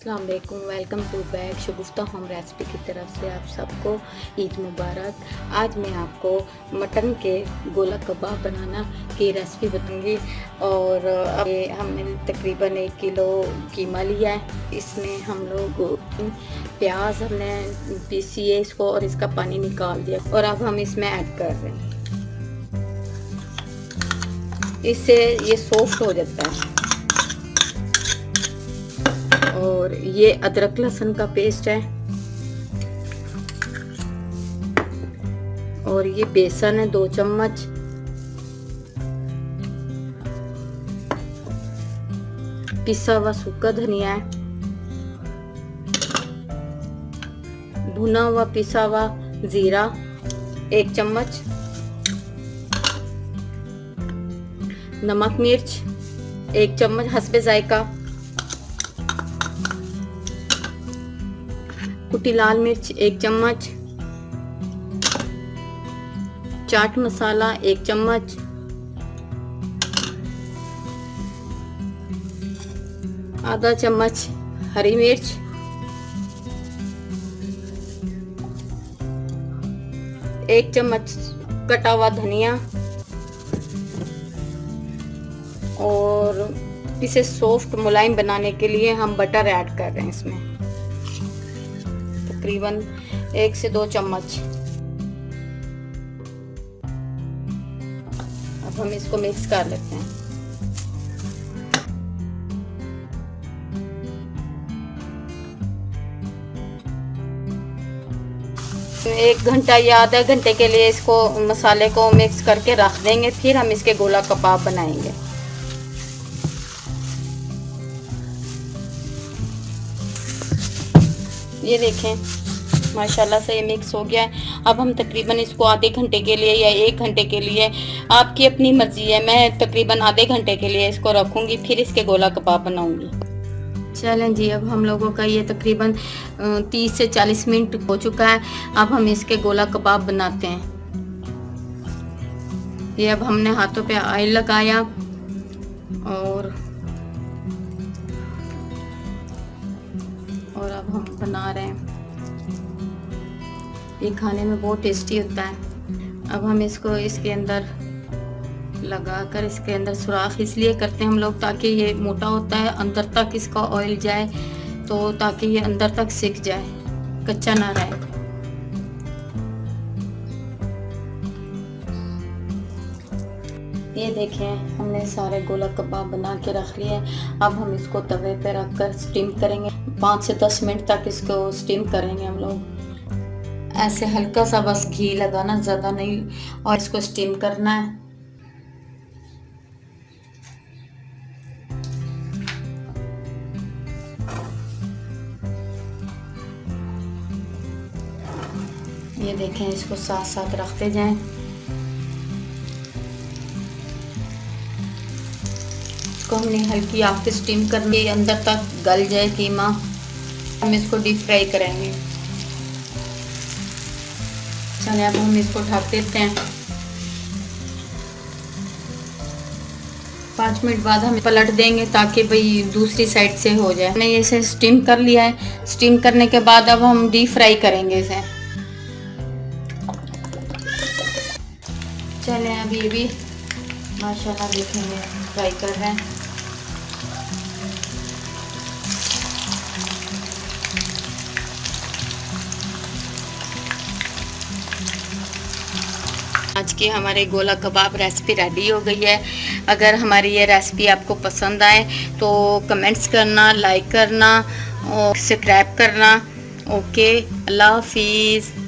अस्सलाम वालेकुम, welcome to back Shagufta home recipe की तरफ से आप सबको ईद मुबारक। आज मैं आपको मटन के गोला कबाब बनाना की रेसिपी बताऊंगी। और हमने तकरीबन 1 किलो कीमा लिया है। इसमें हम लोग प्याज हमने पीसी है इसको और इसका पानी निकाल दिया और अब हम इसमें ऐड कर रहे हैं। इससे ये सॉफ्ट हो जाता है। और ये अदरक लहसुन का पेस्ट है और ये बेसन है 2 चम्मच। पिसा हुआ सूखा धनिया है, भुना हुआ पिसा हुआ जीरा 1 चम्मच, नमक मिर्च 1 चम्मच हस्बे जायका, कुटी लाल मिर्च 1 चम्मच, चाट मसाला 1 चम्मच, आधा चम्मच हरी मिर्च, एक चम्मच कटा हुआ धनिया। और इसे सॉफ्ट मुलायम बनाने के लिए हम बटर ऐड कर रहे हैं इसमें तकरीबन 1 से 2 चम्मच। अब हम इसको मिक्स कर लेते हैं। तो 1 घंटा या आधा घंटे के लिए इसको मसाले को मिक्स करके रख देंगे, फिर हम इसके गोला कबाब बनाएंगे। ये देखें माशाल्लाह से ये मिक्स हो गया है। अब हम तकरीबन इसको आधे घंटे के लिए या 1 घंटे के लिए, आपकी अपनी मर्जी है, मैं तकरीबन आधे घंटे के लिए इसको रखूँगी, फिर इसके गोला कबाब बनाऊँगी। चलें जी, अब हम लोगों का ये तकरीबन 30 से 40 मिनट हो चुका है। अब हम इसके गोला कबाब बनाते हैं। ये अब हमने हाथों पे ऑयल लगाया और अब हम बना रहे हैं। ये खाने में बहुत टेस्टी होता है। अब हम इसको इसके अंदर लगाकर, इसके अंदर सुराख इसलिए करते हैं हम लोग ताकि ये मोटा होता है, अंदर तक इसका ऑयल जाए, तो ताकि ये अंदर तक सिक जाए, कच्चा ना रहे। ये देखें हमने सारे गोला कबाब बना के रख लिए। अब हम इसको तवे पे रख कर स्टीम करेंगे। 5 से 10 मिनट तक इसको स्टीम करेंगे हम लोग। ऐसे हल्का सा बस घी लगाना, ज़्यादा नहीं, और इसको स्टीम करना है। ये देखें इसको साथ साथ रखते जाएं। इसको हमने हल्की आग पे स्टीम करनी, अंदर तक गल जाए कीमा। हम इसको डीप फ्राई करेंगे। चलिए अब हम इसको ढक देते हैं। 5 मिनट बाद हम पलट देंगे ताकि भाई दूसरी साइड से हो जाए। हमने इसे स्टीम कर लिया है। स्टीम करने के बाद अब हम डीप फ्राई करेंगे इसे। चलें अब ये भी माशाल्लाह देखेंगे फ्राई कर रहे हैं। आज की हमारे गोला कबाब रेसिपी रेडी हो गई है। अगर हमारी ये रेसिपी आपको पसंद आए तो कमेंट्स करना, लाइक करना और सब्सक्राइब करना। ओके, अल्लाह हाफिज़।